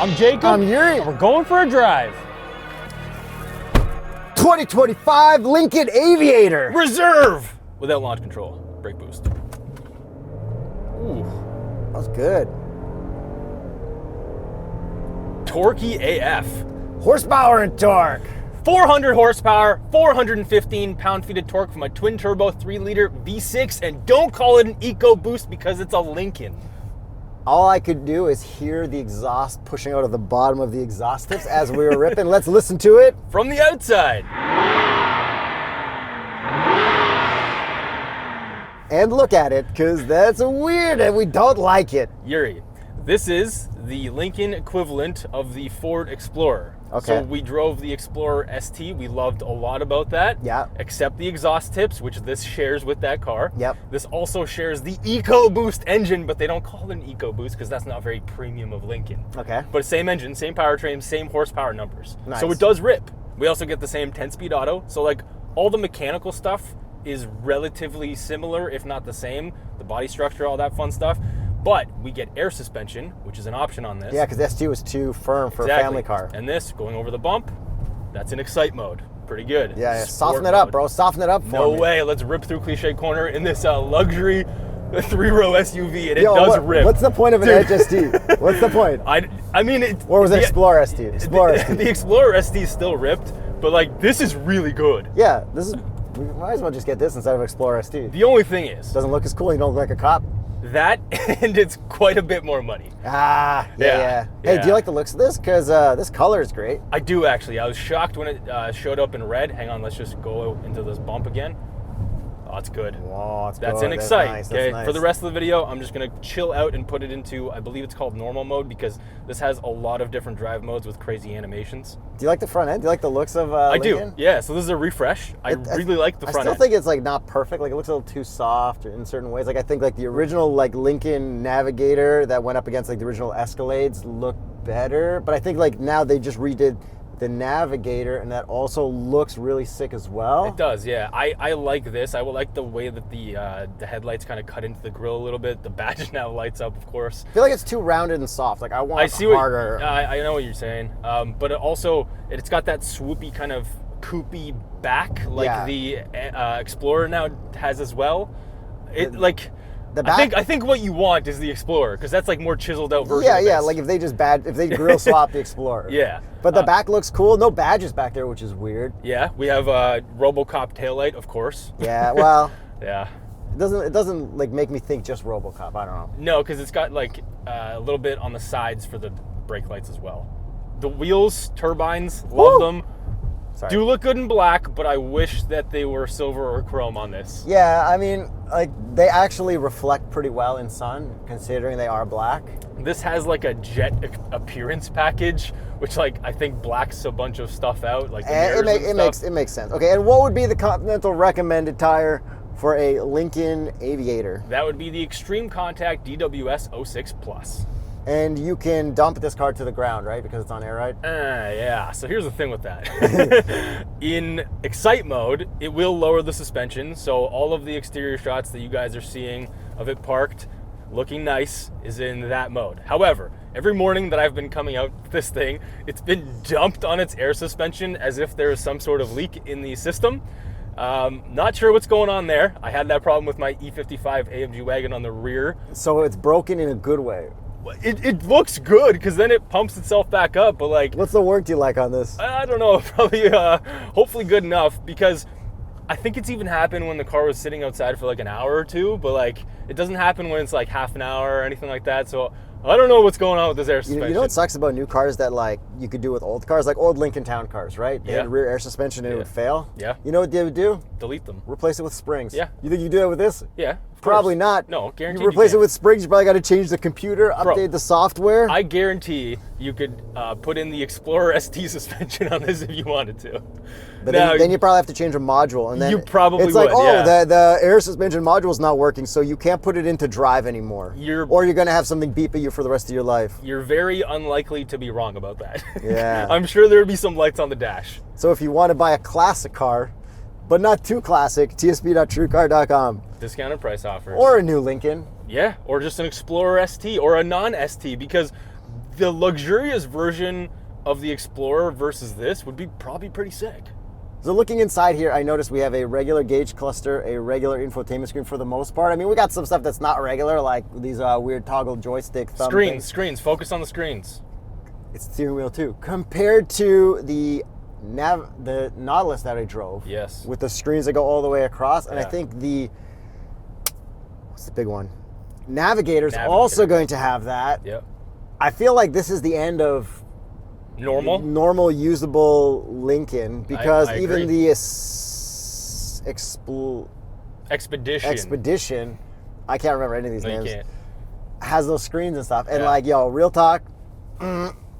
I'm Jacob. I'm Yuri. We're going for a drive. 2025 Lincoln Aviator Reserve! Without launch control. Brake boost. Ooh. That was good. Torquey AF. Horsepower and torque. 400 horsepower, 415 pound-feet of torque from a twin-turbo 3-liter V6, and don't call it an EcoBoost because it's a Lincoln. All I could do is hear the exhaust pushing out of the bottom of the exhaust tips as we were ripping. Let's listen to it. From the outside. And look at it, because that's weird and we don't like it. Yuri, this is the Lincoln equivalent of the Ford Explorer. Okay. So we drove the Explorer ST. We loved a lot about that. Yeah. Except the exhaust tips, which this shares with that car. Yep. This also shares the EcoBoost engine, but they don't call it an EcoBoost because that's not very premium of Lincoln. Okay. But same engine, same powertrain, same horsepower numbers. Nice. So it does rip. We also get the same 10-speed auto. So like all the mechanical stuff is relatively similar, if not the same. The body structure, all that fun stuff. But we get air suspension, which is an option on this. Yeah, because the ST was too firm for a family car. And this, going over the bump, that's in Excite mode. Pretty good. Yeah, Sport soften it up, mode. bro. Soften it up for No me. way. Let's rip through Cliche Corner in this luxury 3-row SUV, and it does rip. What's the point of an Edge ST? What's the point? I mean, it. Or was it Explorer ST? Explorer ST. The Explorer ST is still ripped, but like this is really good. Yeah, this is. We might as well just get this instead of Explorer ST. The only thing is, Doesn't look as cool. You don't look like a cop. that and it's quite a bit more money. Ah, yeah. Hey, Yeah. do you like the looks of this? Because this color is great. I do actually. I was shocked when it showed up in red. Hang on, let's just go into this bump again. Oh, it's good. Wow, it's That's good. in Excite. Nice. Okay. That's nice. For the rest of the video, I'm just gonna chill out and put it into, I believe it's called normal mode, because this has a lot of different drive modes with crazy animations. Do you like the front end? Do you like the looks of I Lincoln? do. Yeah. So this is a refresh. I really like the front I still end. think it's like not perfect. Like it looks a little too soft in certain ways. Like I think like the original like Lincoln Navigator that went up against like the original Escalades looked better. But I think like now they just redid the Navigator and that also looks really sick as well. It does, yeah. I like this. I would like the way that the headlights kind of cut into the grill a little bit. The badge now lights up, of course. I feel like it's too rounded and soft. Like I want harder. I know what you're saying. But it's got that swoopy kind of coupy back like the Explorer now has as well. The back, I think what you want is the Explorer because that's like more chiseled out version. Yeah, of yeah. this. Like if they grill swap the Explorer. Yeah. But the back looks cool. No badges back there, which is weird. Yeah, we have a RoboCop taillight, of course. Yeah. Well. Yeah. It doesn't like make me think just RoboCop. I don't know. No, because it's got like a little bit on the sides for the brake lights as well. The wheels, turbines, love them. Sorry. Do look good in black, but I wish that they were silver or chrome on this. Yeah, I mean, like they actually reflect pretty well in sun, considering they are black. This has like a jet appearance package, which like I think blacks a bunch of stuff out, like the mirrors It makes sense. Okay, and what would be the Continental recommended tire for a Lincoln Aviator? That would be the Extreme Contact DWS 06 Plus. And you can dump this car to the ground, right? Because it's on air ride? Yeah, so here's the thing with that. In Excite mode, it will lower the suspension, so all of the exterior shots that you guys are seeing of it parked, looking nice, is in that mode. However, every morning that I've been coming out with this thing, it's been dumped on its air suspension as if there is some sort of leak in the system. Not sure what's going on there. I had that problem with my E55 AMG wagon on the rear. So it's broken in a good way. It looks good because then it pumps itself back up, but like... What's the warranty like on this? I don't know, probably hopefully good enough because I think it's even happened when the car was sitting outside for like an hour or two, but like it doesn't happen when it's like half an hour or anything like that, so I don't know what's going on with this air suspension. You know what sucks about new cars that like you could do with old cars, like old Lincoln Town cars, right? They had rear air suspension and it would fail. Yeah. You know what they would do? Delete them. Replace it with springs. Yeah. You think you do that with this? Yeah. Probably not. No, guaranteed. You replace it with springs, you probably got to change the computer, update the software. I guarantee you could put in the Explorer ST suspension on this if you wanted to. But then you probably have to change a module, and then you probably it's like, would, the air suspension module is not working, so you can't put it into drive anymore. Or you're gonna have something beep at you for the rest of your life. You're very unlikely to be wrong about that. Yeah. I'm sure there would be some lights on the dash. So if you want to buy a classic car, but not too classic, tsp.truecar.com. Discounted price offers. Or a new Lincoln. Yeah, or just an Explorer ST or a non-ST, because the luxurious version of the Explorer versus this would be probably pretty sick. So looking inside here, I noticed we have a regular gauge cluster, a regular infotainment screen for the most part. I mean, we got some stuff that's not regular, like these weird toggle joystick thumb things. Screens. Focus on the screens. It's steering wheel too. Compared to the Nautilus that I drove. Yes. With the screens that go all the way across. And I Yeah. think what's the big one? Navigator's also going to have that. Yep. I feel like this is the end of Normal usable Lincoln, because I even agree. the Expedition, I can't remember any of these No, names, you can't. has those screens and stuff. And Yeah. like, yo, real talk,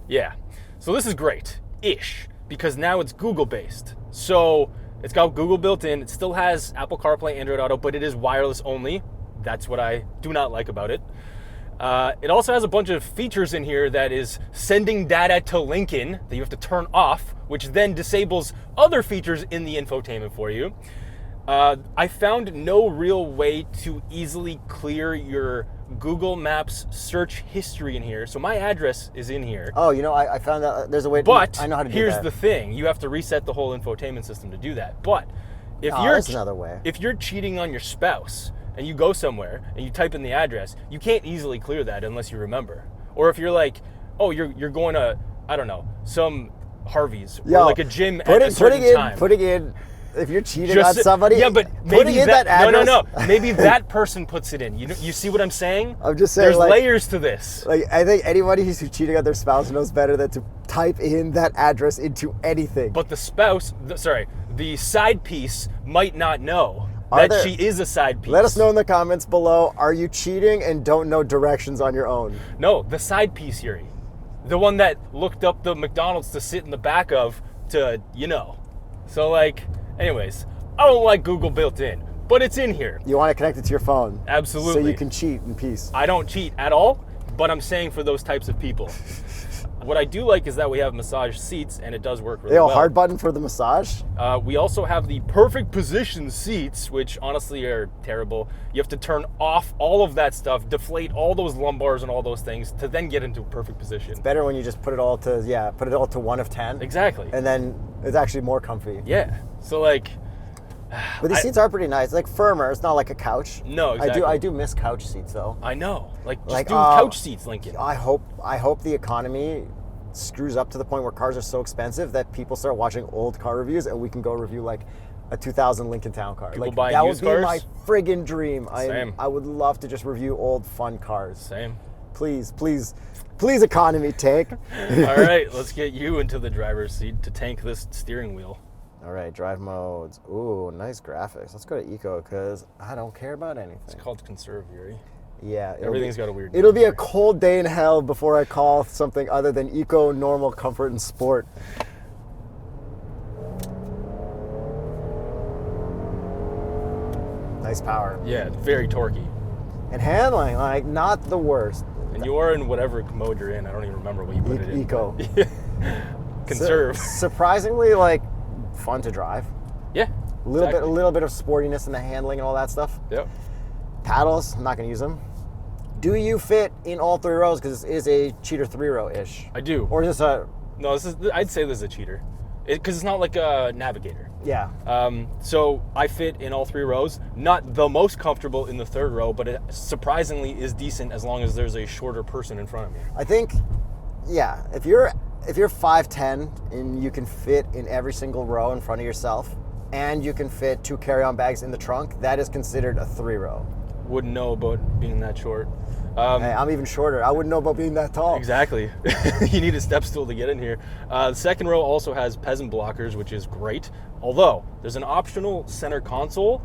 Yeah. So this is great-ish because now it's Google-based. So it's got Google built in. It still has Apple CarPlay, Android Auto, but it is wireless only. That's what I do not like about it. It also has a bunch of features in here that is sending data to Lincoln that you have to turn off, which then disables other features in the infotainment for you. I found no real way to easily clear your Google Maps search history in here. So my address is in here. oh, you know, I found out there's a way. But I know how to do here's that. the thing. You have to reset the whole infotainment system to do that. But if Oh, you're that's another way. if you're cheating on your spouse and you go somewhere and you type in the address, you can't easily clear that unless you remember. Or if you're like, oh, you're going to, I don't know, some Harvey's or like a gym at a certain time. Putting in, if you're cheating Just on say- somebody, yeah, but putting maybe in that address. No. Maybe that person puts it in. You see what I'm saying? I'm just saying, There's like- layers to this. Like, I think anybody who's cheating on their spouse knows better than to type in that address into anything. But the side piece might not know Are that there- she is a side piece. Let us know in the comments below, are you cheating and don't know directions on your own? No, the side piece, Yuri. The one that looked up the McDonald's to sit in the back of to, So, anyways, I don't like Google built in, but it's in here. You want to connect it to your phone. Absolutely. So you can cheat in peace. I don't cheat at all, but I'm saying for those types of people. What I do like is that we have massage seats, and it does work really They have well. a hard button for the massage. We also have the perfect position seats, which honestly are terrible. You have to turn off all of that stuff, deflate all those lumbars and all those things to then get into a perfect position. Better when you just put it all to 1 of 10. Exactly. And then it's actually more comfy. Yeah. So But these seats are pretty nice. Like firmer. It's not like a couch. No, exactly. I do miss couch seats though. I know. Just Like, do couch seats, Lincoln. I hope the economy screws up to the point where cars are so expensive that people start watching old car reviews and we can go review like a 2000 Lincoln Town Car. People Like buying that would used be cars? my friggin' dream. Same. I would love to just review old fun cars. Same. Please, economy tank. All right, let's get you into the driver's seat to tank this steering wheel. All right, drive modes. Ooh, nice graphics. Let's go to eco because I don't care about anything. It's called conserve, Yuri. Yeah, Everything's got a weird It'll name be a here. cold day in hell before I call something other than eco, normal, comfort, and sport. Nice power. Yeah, very torquey. And handling, like, not the worst. And you are in whatever mode you're in. I don't even remember what you put it in. Eco. Conserve. Surprisingly, like, fun to drive. Yeah. A little bit of sportiness in the handling and all that stuff. Yep. Paddles, I'm not gonna use them. Do you fit in all 3 rows? Because this is a cheater 3-row-ish. I do. Or is this a, No, I'd say this is a cheater. Because it's not like a Navigator. yeah. So I fit in all 3 rows. Not the most comfortable in the 3rd row, but it surprisingly is decent as long as there's a shorter person in front of me. I think, yeah, if you're 5'10" and you can fit in every single row in front of yourself, and you can fit 2 carry-on bags in the trunk, that is considered a 3-row. Wouldn't know about being that short. Hey, I'm even shorter. I wouldn't know about being that tall. Exactly. You need a step stool to get in here. The 2nd row also has peasant blockers, which is great. Although there's an optional center console.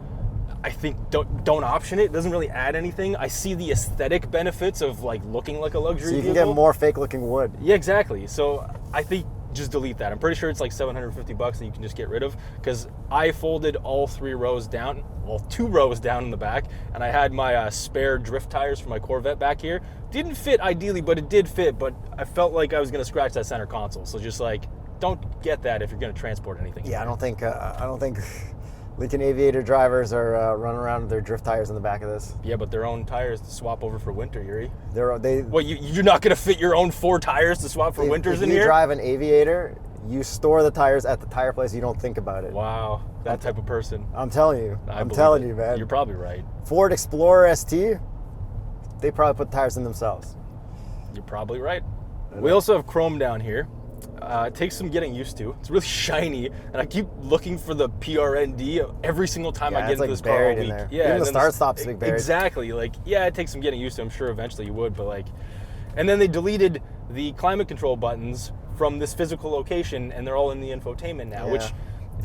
I think don't option it. It doesn't really add anything. I see the aesthetic benefits of like looking like a luxury So you can vehicle. get more fake-looking wood. Yeah, exactly. So I think just delete that. I'm pretty sure it's like $750 that you can just get rid of, because I folded all 3 rows down, well, 2 rows down in the back, and I had my spare drift tires for my Corvette back here. Didn't fit ideally, but it did fit, but I felt like I was gonna scratch that center console. So just like, don't get that if you're gonna transport anything. Yeah, I don't think Lincoln Aviator drivers are running around with their drift tires in the back of this. Yeah, but their own tires to swap over for winter, Yuri. They What, you're not going to fit your own 4 tires to swap for winters in If here? you drive an Aviator, you store the tires at the tire place. You don't think about it. Wow, that type of person. I'm telling you. I I'm believe telling it. you, man. You're probably right. Ford Explorer ST, they probably put tires in themselves. You're probably right. We also have chrome down here. It takes some getting used to. It's really shiny, and I keep looking for the PRND every single time I get into this car all week. Yeah, even the start-stop's buried. Exactly. Like, yeah, it takes some getting used to. I'm sure eventually you would, but like, and then they deleted the climate control buttons from this physical location, and they're all in the infotainment now. Which,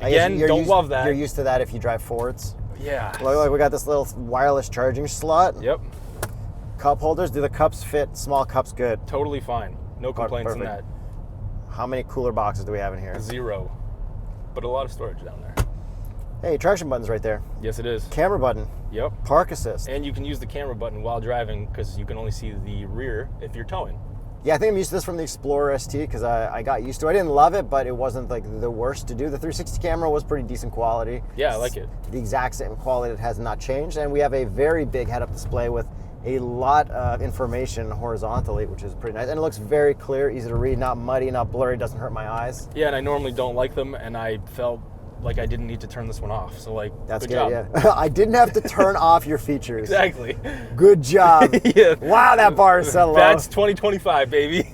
again, don't love that. You're used to that if you drive Fords. Yeah. Like we got this little wireless charging slot. Yep. Cup holders. Do the cups fit? Small cups, good. Totally fine. No complaints on that. How many cooler boxes do we have in here? 0. But a lot of storage down there. Hey, traction button's right there. Yes, it is. Camera button. Yep. Park assist. And you can use the camera button while driving because you can only see the rear if you're towing. Yeah, I think I'm used to this from the Explorer ST because I got used to it. I didn't love it, but it wasn't like the worst to do. The 360 camera was pretty decent quality. Yeah, I like it. The exact same quality. It has not changed. And we have a very big head-up display with a lot of information horizontally, which is pretty nice. And it looks very clear, easy to read, not muddy, not blurry, doesn't hurt my eyes. Yeah, and I normally don't like them, and I felt like I didn't need to turn this one off. So, like, That's good job. Yeah. I didn't have to turn off your features. Exactly. Good job. Yeah. Wow, that bar is so low. That's 2025, baby.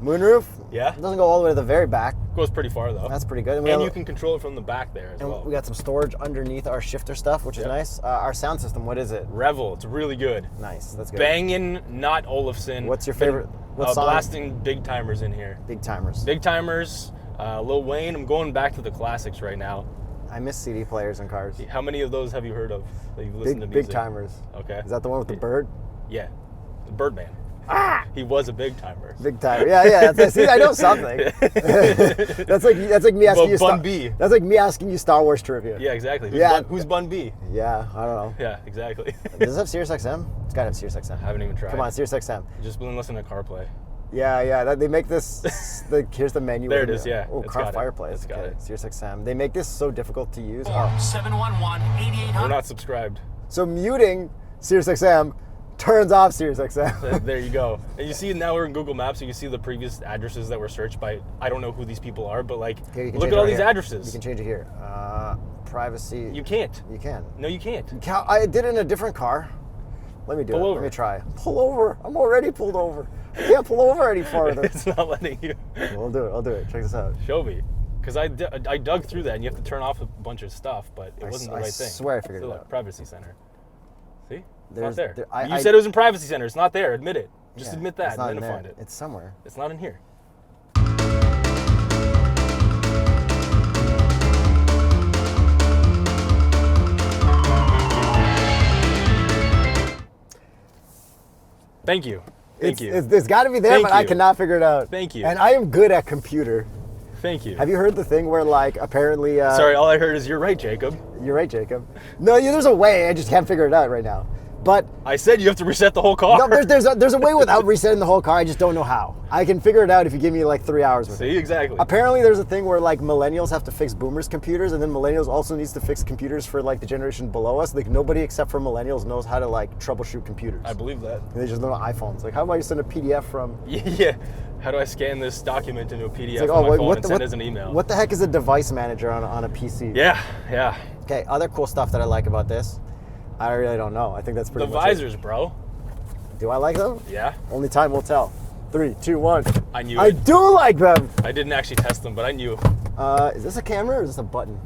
Moonroof? Yeah. It doesn't go all the way to the very back. Goes pretty far, though. That's pretty good. And you can control it from the back there as well. We got some storage underneath our shifter stuff, which is nice. Our sound system, what is it? Revel. It's really good. Nice. That's good. Banging, not Olufsen. What's your favorite? What song? Blasting big timers in here. Big timers. Big timers. Lil Wayne. I'm going back to the classics right now. I miss CD players in cars. How many of those have you heard of that you've listened to music? Big timers. Okay. Is that the one with the bird? Yeah. The Birdman. He was a big timer. Big timer. Yeah. See, I know something. that's like me asking you. Bun B. That's like me asking you Star Wars trivia. Yeah, exactly. Who's Bun B? Yeah, I don't know. Yeah, exactly. Does it have Sirius XM? It's got to have Sirius XM. I haven't even tried. Come on, Sirius XM. Just been listening to CarPlay. Yeah. They make this. Here's the menu. There it is. Yeah. Oh, car fireplace. It's got it. Sirius XM. They make this so difficult to use. 711-8800. We're not subscribed. So muting Sirius XM turns off Sirius XM. There you go. And you see now we're in Google Maps, so you see the previous addresses that were searched by. I don't know who these people are, but like, look at all these addresses. You can change it here. Privacy. You can't. You can. No, you can't. I did it in a different car. Let me do it. Pull over. Let me try. Pull over. I'm already pulled over. I can't pull over any farther. It's not letting you. I'll do it. Check this out. Show me. Because I dug through that, and you have to turn off a bunch of stuff, but it wasn't the right thing. I swear I figured it Look, out. Privacy Center. See? There's, not there. there You said it was in Privacy Center. It's not there. Admit it. Just admit that, it's not and then in find there. it. It's somewhere. It's not in here. Thank you. Thank you. It's got to be there, Thank but I you. cannot figure it out. Thank you. And I am good at computer. Thank you. Have you heard the thing where, like, apparently... Sorry, all I heard is you're right, Jacob. You're right, Jacob. No, there's a way. I just can't figure it out right now. But I said you have to reset the whole car. no, there's a way without resetting the whole car. I just don't know how. I can figure it out if you give me like 3 hours with it. See, exactly. Apparently, there's a thing where like millennials have to fix boomers' computers, and then millennials also needs to fix computers for like the generation below us. Like nobody except for millennials knows how to like troubleshoot computers. I believe that. And they just know iPhones. Like, how do I send a PDF from? Yeah. How do I scan this document into a PDF Like, on my wait, phone and send it as an email? What the heck is a device manager on a PC? Yeah. Okay. Other cool stuff that I like about this, I really don't know. I think that's pretty The much visors, bro. it. Do I like them? Yeah. Only time will tell. 3, 2, 1. I knew I it. do like them. I didn't actually test them, but I knew. Is this a camera or is this a button?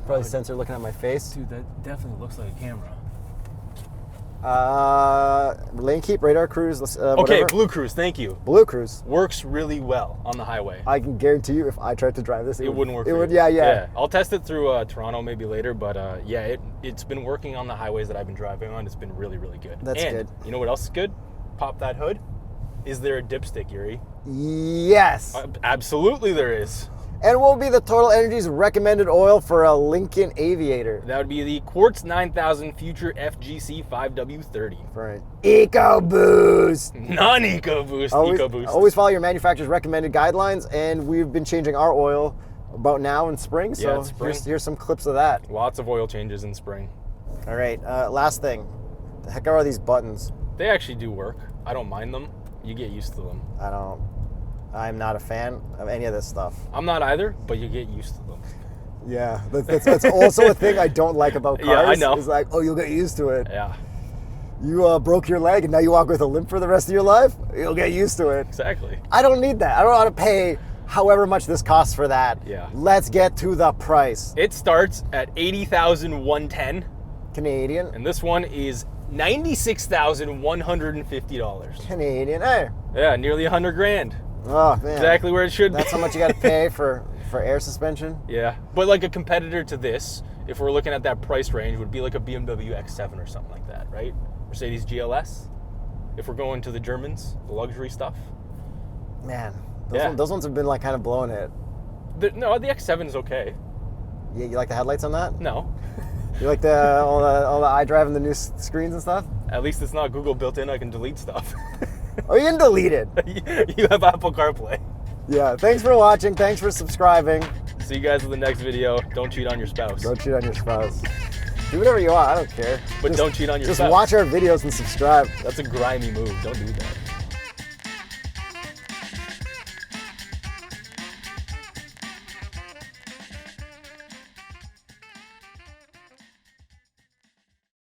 Probably a sensor looking at my face. Dude, that definitely looks like a camera. Lane keep, radar cruise. Okay, whatever. Blue Cruise, thank you. Blue cruise. Works really well on the highway. I can guarantee you, if I tried to drive this, It wouldn't work. It for would. you. Yeah. I'll test it through Toronto maybe later, but yeah, it's been working on the highways that I've been driving on. It's been really, really good. That's and good. You know what else is good? Pop that hood. Is there a dipstick, Yuri? Yes. Absolutely, there is. And what will be the TotalEnergies recommended oil for a Lincoln Aviator? That would be the Quartz 9000 Future FGC 5W30. Right. EcoBoost. Non-EcoBoost, EcoBoost. Always follow your manufacturer's recommended guidelines, and we've been changing our oil about now in spring. So Yeah, it's spring. Here's some clips of that. Lots of oil changes in spring. All right, last thing. The heck are these buttons? They actually do work. I don't mind them. You get used to them. I'm not a fan of any of this stuff. I'm not either, but you get used to them. Yeah, that's also a thing I don't like about cars. Yeah, I know. It's like, oh, you'll get used to it. Yeah, You broke your leg and now you walk with a limp for the rest of your life? You'll get used to it. exactly. I don't need that. I don't want to pay however much this costs for that. Yeah. Let's get to the price. It starts at $80,110, Canadian. and this one is $96,150. Canadian. Hey. Yeah, nearly 100 grand. Oh, man. Exactly where it should be. That's how much you got to pay for air suspension? Yeah, but like a competitor to this, if we're looking at that price range, would be like a BMW X7 or something like that, right? Mercedes GLS. If we're going to the Germans, the luxury stuff. Man, Yeah. those ones have been like kind of blowing it. No, the X7 is okay. You like the headlights on that? No, You like all the iDrive and the new screens and stuff? at least it's not Google built in. I can delete stuff. Oh, you can delete it. You have Apple CarPlay. Yeah, thanks for watching. Thanks for subscribing. See you guys in the next video. Don't cheat on your spouse. Don't cheat on your spouse. Do whatever you want. I don't care. But don't cheat on your Just spouse. watch our videos and subscribe. That's a grimy move. Don't do that.